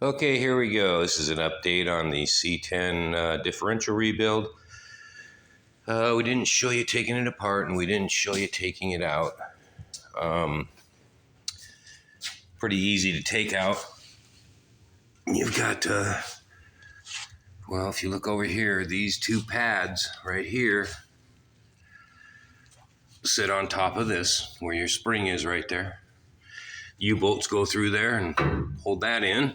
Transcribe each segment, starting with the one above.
Okay, here we go. This is an update on the C10 differential rebuild. We didn't show you taking it apart, and we didn't show you taking it out. Pretty easy to take out. You've got, well, if you look over here, these two pads right here sit on top of this, where your spring is right there. U-bolts go through there and hold that in.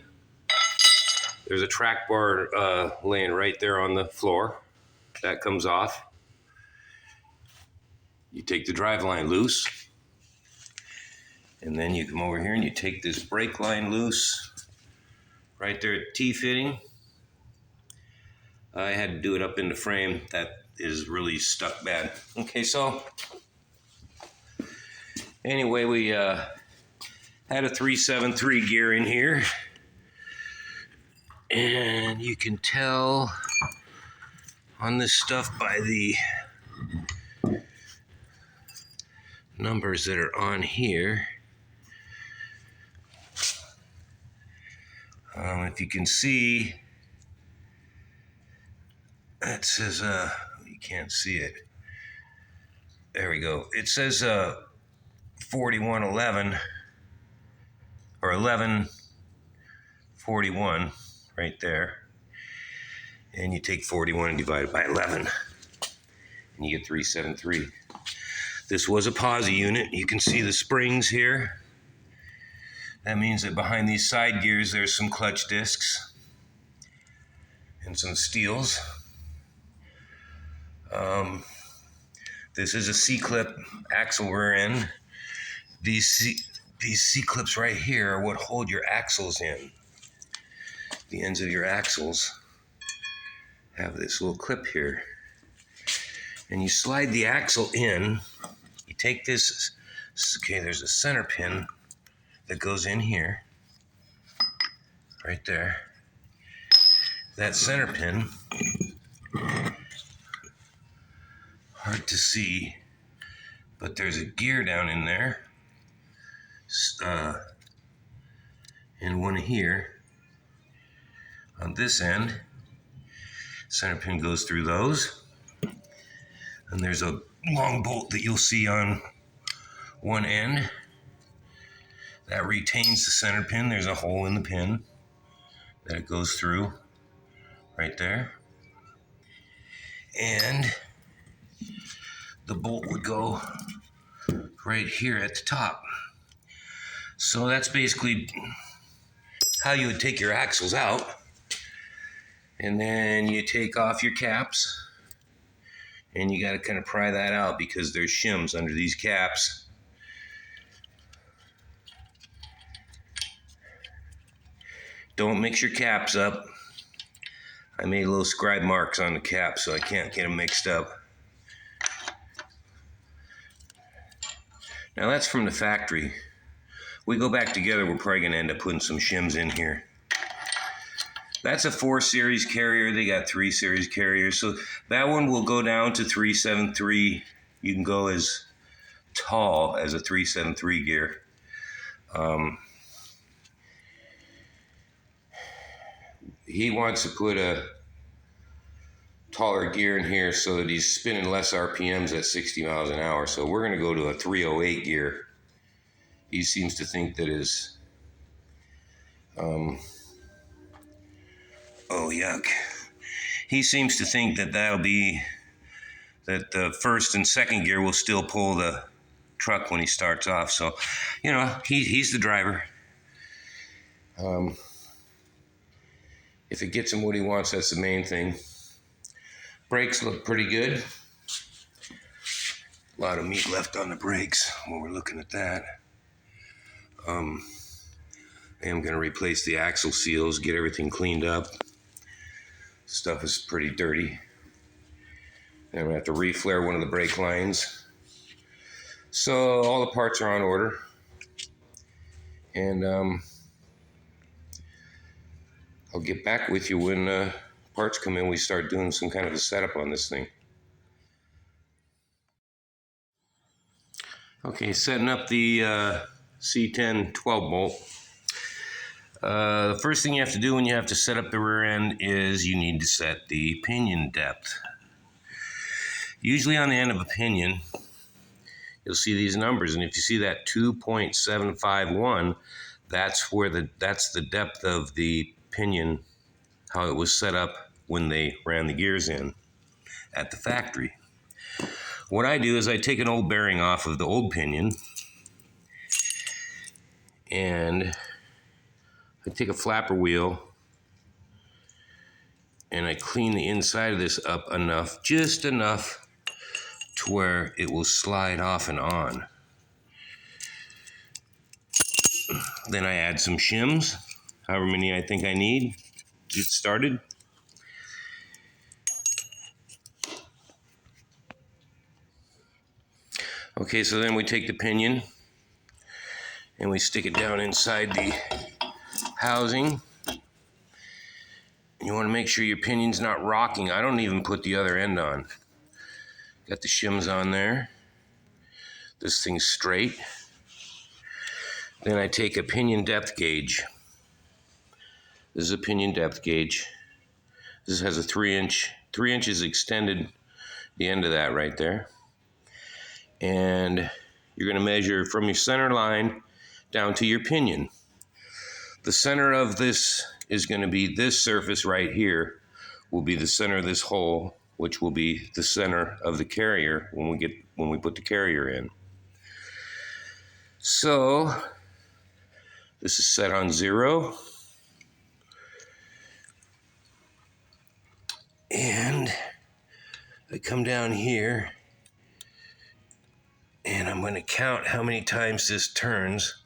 There's a track bar laying right there on the floor. That comes off. You take the drive line loose, and then you come over here and you take this brake line loose right there at T-fitting. I had to do it up in the frame. That is really stuck bad. Okay, so anyway, we had a 373 gear in here, and you can tell on this stuff by the numbers that are on here. If you can see, that says, you can't see it. There we go. It says 4111 or 1141 right there. And you take 41 and divide it by 11, and you get 373. This was a posi unit. You can see the springs here. That means that behind these side gears there's some clutch discs and some steels. This is a C-clip axle rear end. These C-clips right here are what hold your axles in. The ends of your axles have this little clip here. And you slide the axle in. You take this, okay, there's a center pin that goes in here, right there. That center pin, hard to see, but there's a gear down in there, and one here. On this end, center pin goes through those, and there's a long bolt that you'll see on one end that retains the center pin. There's a hole in the pin that it goes through right there, and the bolt would go right here at the top. So that's basically how you would take your axles out. And then you take off your caps, and you got to kind of pry that out because there's shims under these caps. Don't mix your caps up. I made little scribe marks on the cap so I can't get them mixed up. Now that's from the factory. We go back together, we're probably gonna end up putting some shims in here. That's a 4 series carrier. They got 3 series carriers. So that one will go down to 373. You can go as tall as a 373 gear. He wants to put a taller gear in here so that he's spinning less RPMs at 60 miles an hour. So we're going to go to a 308 gear. He seems to think that his, oh yuck. He seems to think that that'll be, that the first and second gear will still pull the truck when he starts off. So, you know, he's the driver. If it gets him what he wants, that's the main thing. Brakes look pretty good. A lot of meat left on the brakes when we're looking at that. I am going to replace the axle seals, get everything cleaned up. Stuff is pretty dirty. And I'm going to have to reflare one of the brake lines. So all the parts are on order. And I'll get back with you when parts come in. We start doing some kind of a setup on this thing. Okay, setting up the C10 12 bolt. The first thing you have to do when you have to set up the rear end is you need to set the pinion depth. Usually on the end of a pinion, you'll see these numbers, and if you see that 2.751, that's the depth of the pinion, how it was set up when they ran the gears in at the factory. What I do is I take an old bearing off of the old pinion, and I take a flapper wheel and I clean the inside of this up enough, just enough to where it will slide off and on. Then I add some shims, however many I think I need to get started. Okay, so then we take the pinion and we stick it down inside the housing. You want to make sure your pinion's not rocking. I don't even put the other end on. Got the shims on there. This thing's straight. Then I take a pinion depth gauge. This is a pinion depth gauge. This has a 3 inches extended, the end of that right there. And you're going to measure from your center line down to your pinion. The center of this is going to be this surface right here, will be the center of this hole, which will be the center of the carrier when we put the carrier in. So this is set on 0. And I come down here and I'm going to count how many times this turns.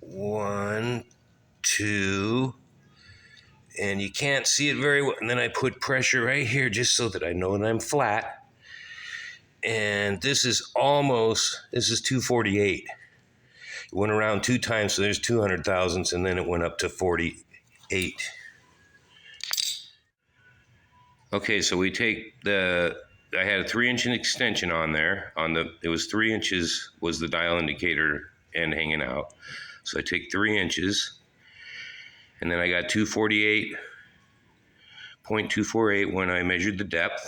1, 2, and you can't see it very well. And then I put pressure right here just so that I know that I'm flat. And this is 248. It went around 2 times, so there's 200 thousandths, and then it went up to 48. Okay, so we take I had a 3-inch extension on there. It was 3 inches was the dial indicator end hanging out. So I take 3 inches, and then I got 248.248 when I measured the depth.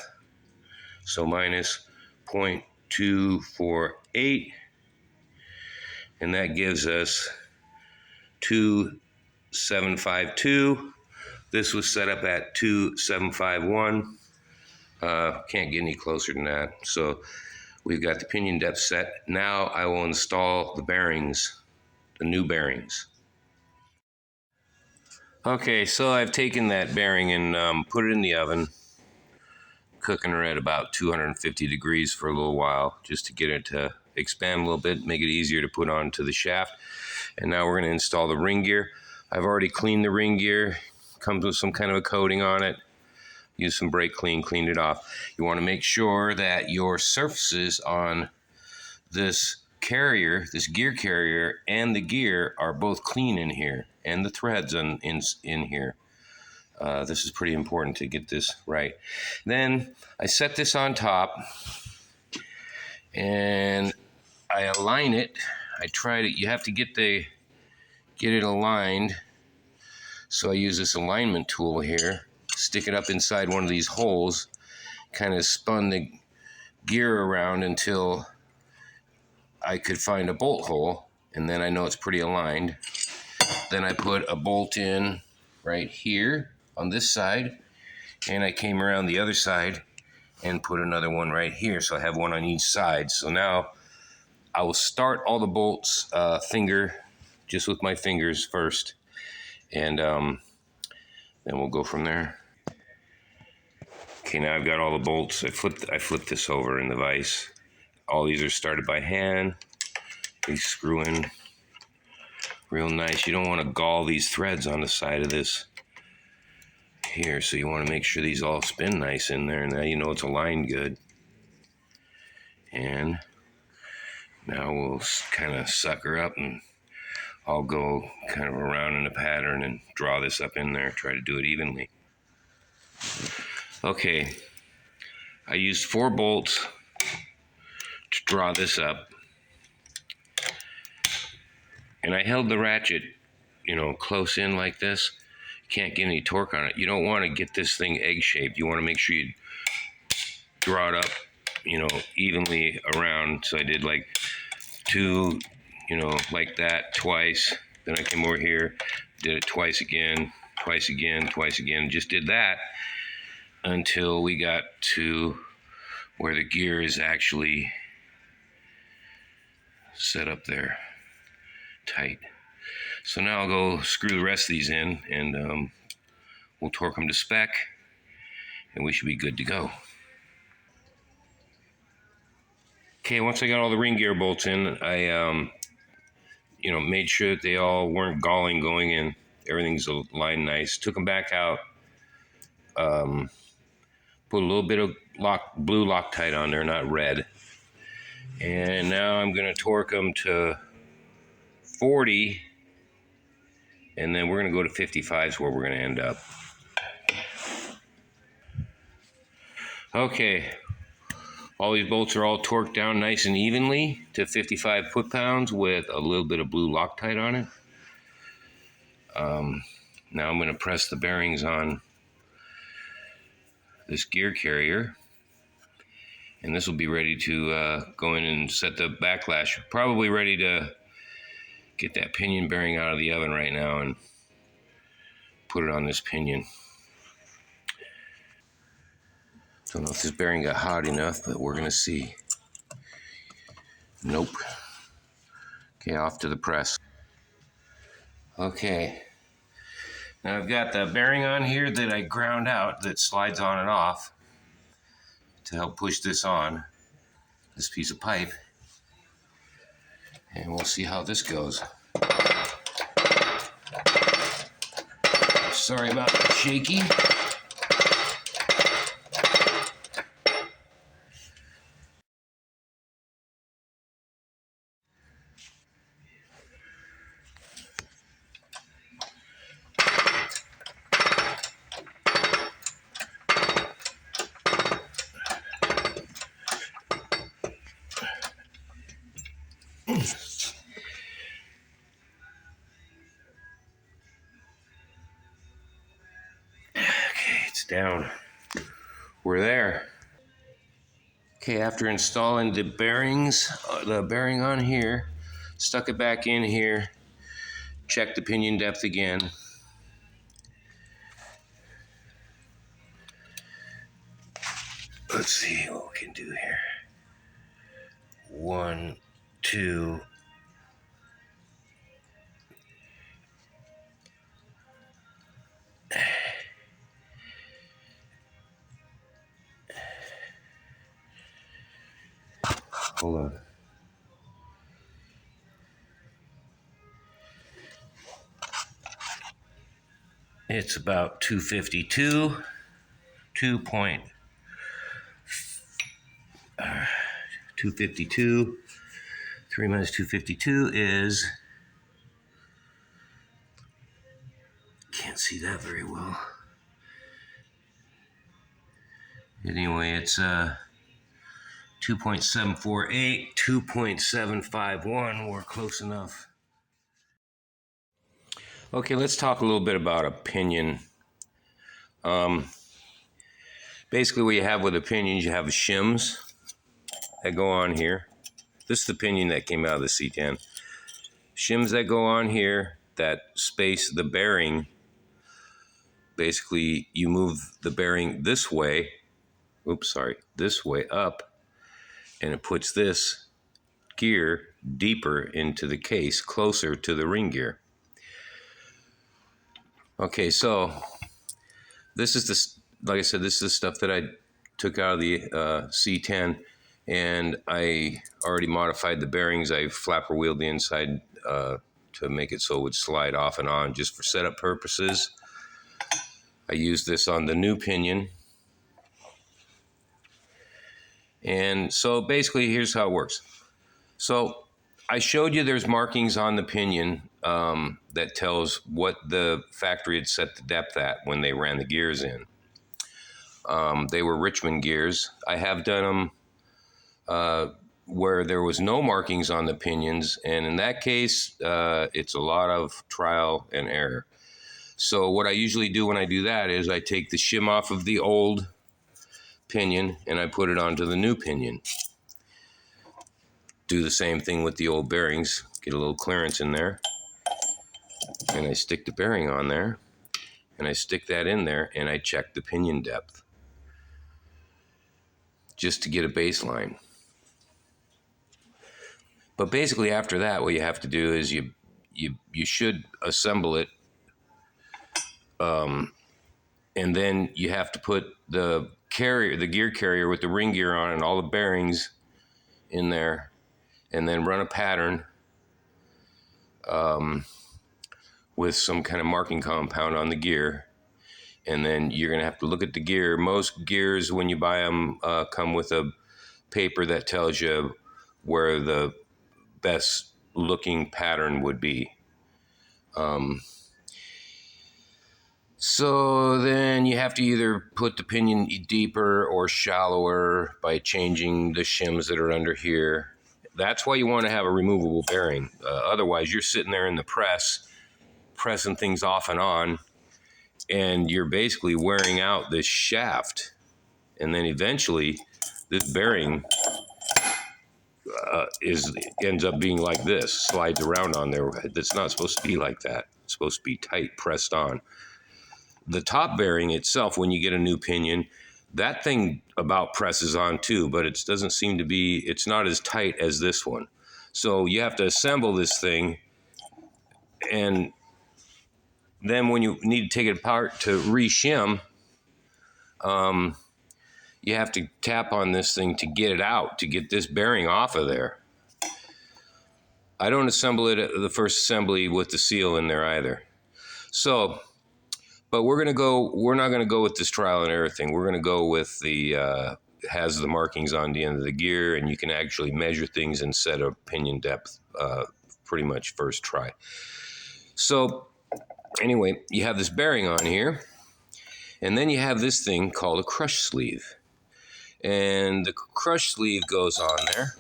So minus 0.248, and that gives us 2.752. This was set up at 2.751. Can't get any closer than that. So we've got the pinion depth set. Now I will install the bearings, the new bearings. Okay, so I've taken that bearing and put it in the oven, cooking her at about 250 degrees for a little while, just to get it to expand a little bit, make it easier to put onto the shaft. And now we're going to install the ring gear. I've already cleaned the ring gear. Comes with some kind of a coating on it. Use some brake clean, cleaned it off. You want to make sure that your surfaces on this carrier, this gear carrier, and the gear are both clean in here, and the threads in here. This is pretty important to get this right. Then I set this on top, and I align it. You have to get it aligned. So I use this alignment tool here, stick it up inside one of these holes, kind of spun the gear around until I could find a bolt hole, and then I know it's pretty aligned. Then I put a bolt in right here on this side, and I came around the other side and put another one right here, so I have one on each side. So now I will start all the bolts just with my fingers first, and then we'll go from there. Okay, now I've got all the bolts. I flipped this over in the vise. All these are started by hand. They screw in real nice. You don't want to gall these threads on the side of this here, so you want to make sure these all spin nice in there, and now you know it's aligned good. And now we'll kind of sucker up, and I'll go kind of around in a pattern and draw this up in there, try to do it evenly. Okay, I used 4 bolts to draw this up, and I held the ratchet close in like this, you can't get any torque on it. You don't want to get this thing egg-shaped. You want to make sure you draw it up, evenly around. So I did like two, like that twice. Then I came over here, did it twice again, twice again, twice again. Just did that until we got to where the gear is actually set up there tight. So now I'll go screw the rest of these in, and we'll torque them to spec, and we should be good to go. Okay, once I got all the ring gear bolts in, I made sure that they all weren't galling going in. Everything's aligned nice. Took them back out. Put a little bit of blue Loctite on there, not red. And now I'm going to torque them to 40, and then we're going to go to 55 is where we're going to end up. Okay, all these bolts are all torqued down nice and evenly to 55 foot-pounds with a little bit of blue Loctite on it. Now I'm going to press the bearings on this gear carrier, and this will be ready to go in and set the backlash. Probably ready to get that pinion bearing out of the oven right now and put it on this pinion. Don't know if this bearing got hot enough, but we're gonna see. Nope. Okay, off to the press. Okay, now I've got the bearing on here that I ground out that slides on and off to help push this on, this piece of pipe, and we'll see how this goes. Sorry about the shaky. Okay, it's down. We're there. Okay, after installing the bearings, the bearing on here, stuck it back in here, checked the pinion depth again. Let's see what we can do here. 1, 2. Hold on. It's about 252, 252. 3 minus 252 is, can't see that very well. Anyway, it's 2.748, 2.751. We're close enough. Okay, let's talk a little bit about a pinion. Basically what you have with the pinions, you have shims that go on here. This is the pinion that came out of the C10. Shims that go on here that space the bearing. Basically, you move the bearing this way, this way up, and it puts this gear deeper into the case, closer to the ring gear. Okay, so this is like I said, this is the stuff that I took out of the C10, and I already modified the bearings. I flapper wheeled the inside to make it so it would slide off and on just for setup purposes. I used this on the new pinion. And so basically here's how it works. So I showed you there's markings on the pinion that tells what the factory had set the depth at when they ran the gears in. They were Richmond gears. I have done them where there was no markings on the pinions, and in that case, it's a lot of trial and error. So what I usually do when I do that is I take the shim off of the old pinion and I put it onto the new pinion. Do the same thing with the old bearings, get a little clearance in there, and I stick the bearing on there, and I stick that in there, and I check the pinion depth just to get a baseline. But basically after that, what you have to do is you should assemble it, and then you have to put the gear carrier with the ring gear on and all the bearings in there, and then run a pattern with some kind of marking compound on the gear. And then you're going to have to look at the gear. Most gears, when you buy them, come with a paper that tells you where the best looking pattern would be. So then you have to either put the pinion deeper or shallower by changing the shims that are under here. That's why you want to have a removable bearing. Otherwise, you're sitting there in the press, pressing things off and on, and you're basically wearing out this shaft. And then eventually, this bearing ends up being like this, slides around on there. That's not supposed to be like that. It's supposed to be tight, pressed on. The top bearing itself, when you get a new pinion, that thing about presses on too, but it doesn't seem to be, it's not as tight as this one. So you have to assemble this thing, and then when you need to take it apart to re-shim, you have to tap on this thing to get it out, to get this bearing off of there. I don't assemble it at the first assembly with the seal in there either. So, but we're not going to go with this trial and error thing. We're going to go with the, has the markings on the end of the gear, and you can actually measure things and set a pinion depth pretty much first try. So anyway, you have this bearing on here, and then you have this thing called a crush sleeve. And the crush sleeve goes on there.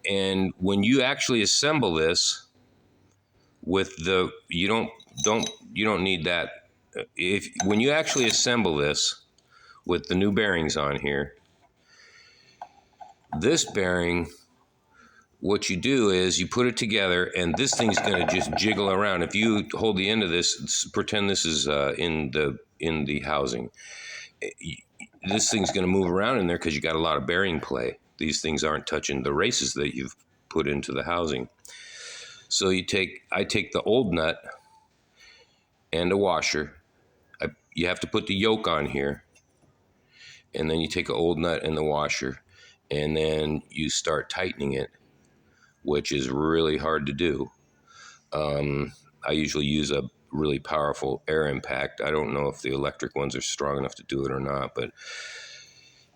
And when you actually assemble this with the, you don't need that. When you actually assemble this with the new bearings on here, this bearing, what you do is you put it together, and this thing's going to just jiggle around. If you hold the end of this, pretend this is in the housing. This thing's going to move around in there because you got a lot of bearing play. These things aren't touching the races that you've put into the housing. So I take the old nut and a washer. You have to put the yoke on here, and then you take an old nut and the washer, and then you start tightening it, which is really hard to do. I usually use a really powerful air impact. I don't know if the electric ones are strong enough to do it or not,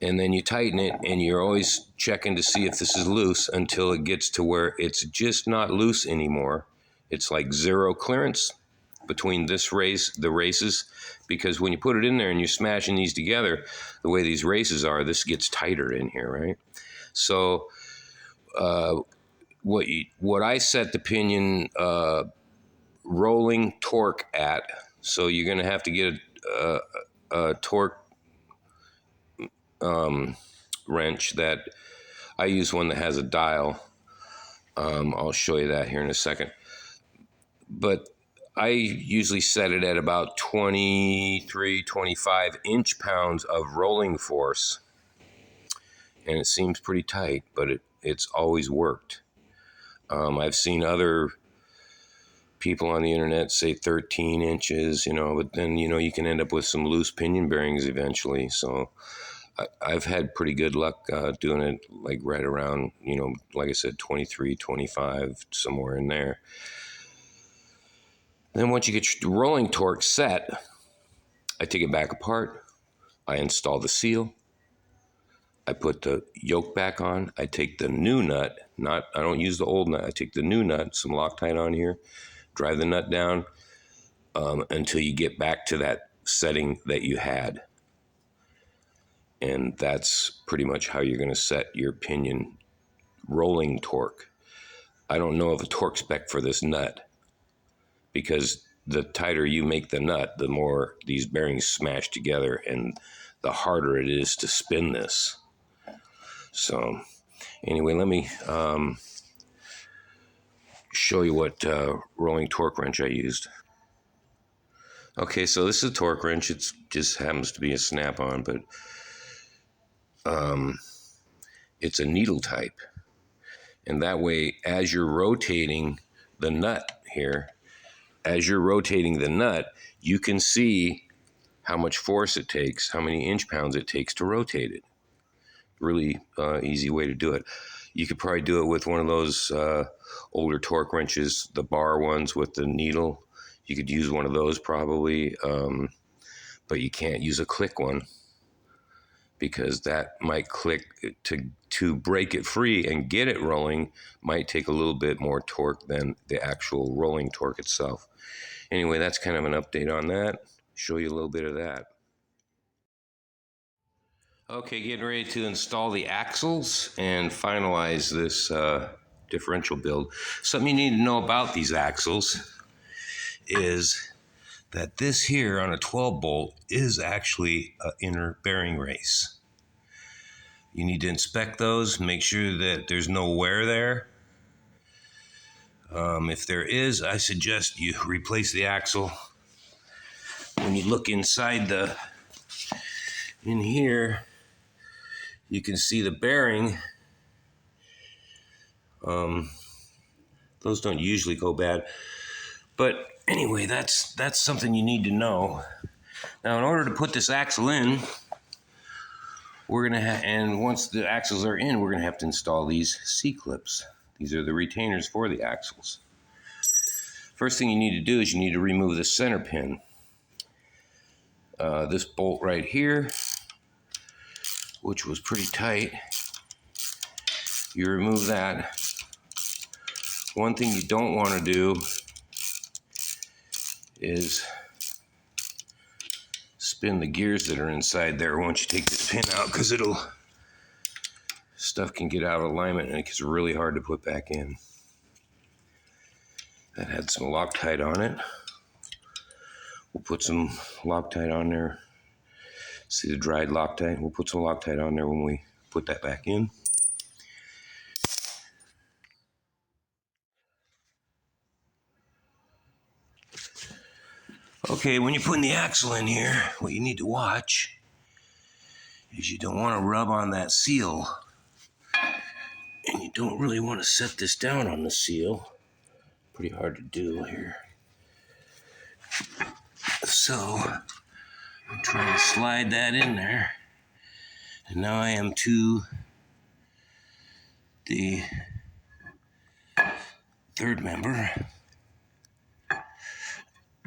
and then you tighten it, and you're always checking to see if this is loose until it gets to where it's just not loose anymore. It's like zero clearance between the races, because when you put it in there and you're smashing these together, the way these races are, this gets tighter in here, right? So what I set the pinion rolling torque at, so you're going to have to get a torque wrench that I use, one that has a dial. I'll show you that here in a second. But I usually set it at about 23, 25 inch-pounds of rolling force. And it seems pretty tight, but it's always worked. I've seen other people on the internet say 13 inches, but then, you can end up with some loose pinion bearings eventually. So I've had pretty good luck doing it like right around, like I said, 23, 25, somewhere in there. Then once you get your rolling torque set, I take it back apart. I install the seal. I put the yoke back on. I take the new nut, I don't use the old nut. I take the new nut, some Loctite on here, drive the nut down until you get back to that setting that you had. And that's pretty much how you're going to set your pinion rolling torque. I don't know of a torque spec for this nut, because the tighter you make the nut, the more these bearings smash together and the harder it is to spin this. So anyway, let me show you what rolling torque wrench I used. Okay, so this is a torque wrench. It just happens to be a snap-on, but it's a needle type. And that way, as you're rotating the nut here, as you're rotating the nut, you can see how much force it takes, how many inch-pounds it takes to rotate it. Really easy way to do it. You could probably do it with one of those older torque wrenches, the bar ones with the needle. You could use one of those probably, but you can't use a click one, because that might click to break it free and get it rolling might take a little bit more torque than the actual rolling torque itself. Anyway, that's kind of an update on that. Show you a little bit of that. Okay, getting ready to install the axles and finalize this differential build. Something you need to know about these axles is that this here on a 12 bolt is actually an inner bearing race. You need to inspect those, make sure that there's no wear there. If there is, I suggest you replace the axle. When you look inside in here, you can see the bearing. Those don't usually go bad. But anyway, that's something you need to know. Now, in order to put this axle in, we're gonna and once the axles are in, we're gonna have to install these C-clips. These are the retainers for the axles. First thing you need to do is you need to remove the center pin. This bolt right here, which was pretty tight, you remove that. One thing you don't want to do is spin the gears that are inside there once you take this pin out, because stuff can get out of alignment and it gets really hard to put back in. That had some Loctite on it. We'll put some Loctite on there. See the dried Loctite? We'll put some Loctite on there when we put that back in. Okay, when you're putting the axle in here, what you need to watch is you don't want to rub on that seal, and you don't really want to set this down on the seal. Pretty hard to do here. So I'm trying to slide that in there, and now I am to the third member,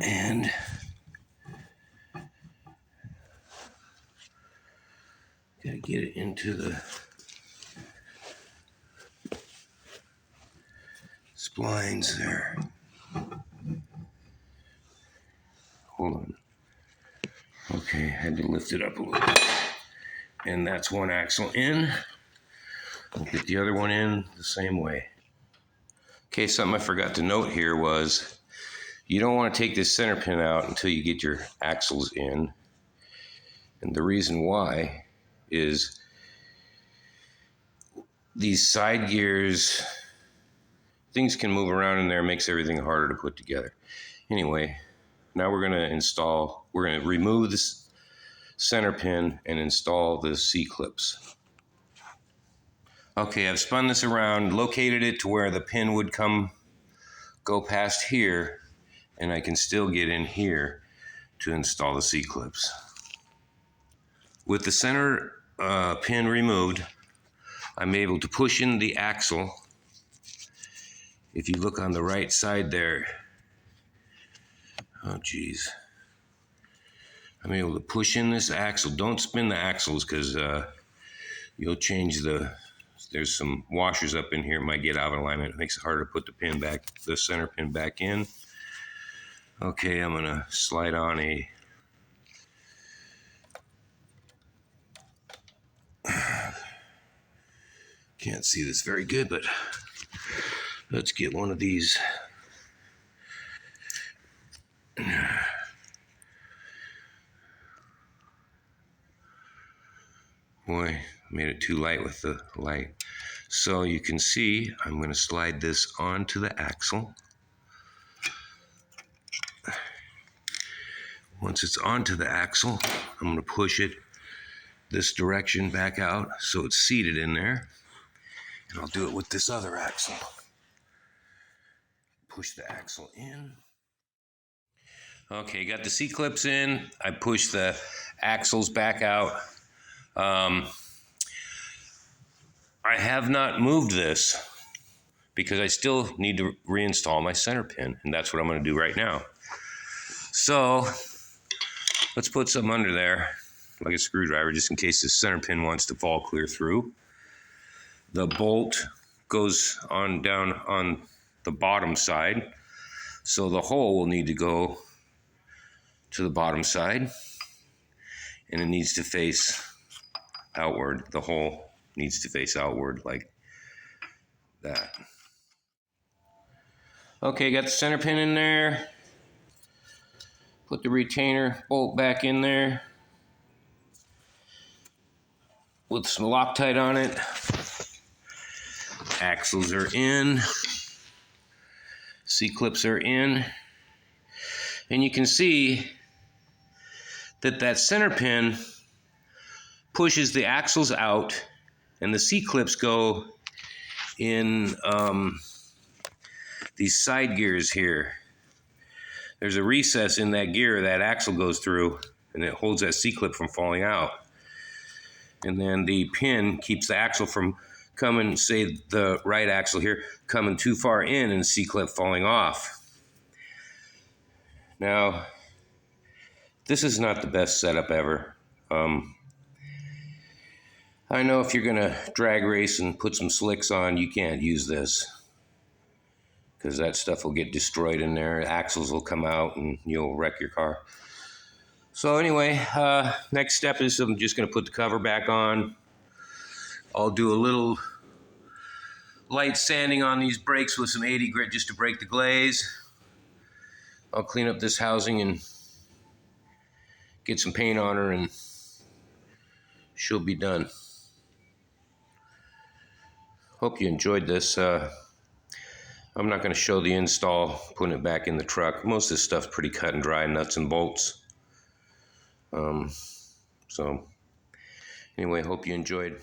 and gotta get it into the splines there. Hold on. Okay, had to lift it up a little bit. And that's one axle in. We'll get the other one in the same way. Okay, something I forgot to note here was you don't want to take this center pin out until you get your axles in. And the reason why is these side gears, things can move around in there, makes everything harder to put together. Anyway, now we're going to remove this center pin and install the C-clips. Okay, I've spun this around, located it to where the pin would go past here, and I can still get in here to install the C-clips. With the center pin removed, I'm able to push in the axle. If you look on the right side there, oh geez, I'm able to push in this axle. Don't spin the axles, because you'll change there's some washers up in here. It might get out of alignment. It makes it harder to put the center pin back in. Okay, I'm gonna slide on a Can't see this very good, but let's get one of these. Boy, made it too light with the light. So you can see I'm going to slide this onto the axle. Once it's onto the axle, I'm going to push it this direction back out so it's seated in there. And I'll do it with this other axle. Push the axle in. Okay, got the C-clips in. I push the axles back out. I have not moved this because I still need to reinstall my center pin, and that's what I'm going to do right now. So let's put something under there, like a screwdriver, just in case the center pin wants to fall clear through. The bolt goes on down on the bottom side, so the hole will need to go to the bottom side, and it needs to face outward. The hole needs to face outward like that. Okay, got the center pin in there. Put the retainer bolt back in there with some Loctite on it. Axles are in. C-clips are in. And you can see that center pin pushes the axles out, and the C-clips go in these side gears here. There's a recess in that gear that axle goes through, and it holds that C-clip from falling out. And then the pin keeps the axle from coming, say the right axle here, coming too far in and the C-clip falling off. Now, this is not the best setup ever. I know if you're gonna drag race and put some slicks on, you can't use this, because that stuff will get destroyed in there. Axles will come out and you'll wreck your car. So anyway, next step is I'm just going to put the cover back on. I'll do a little light sanding on these brakes with some 80 grit just to break the glaze. I'll clean up this housing and get some paint on her, and she'll be done. Hope you enjoyed this. I'm not going to show the install, putting it back in the truck. Most of this stuff's pretty cut and dry, nuts and bolts. So anyway, hope you enjoyed.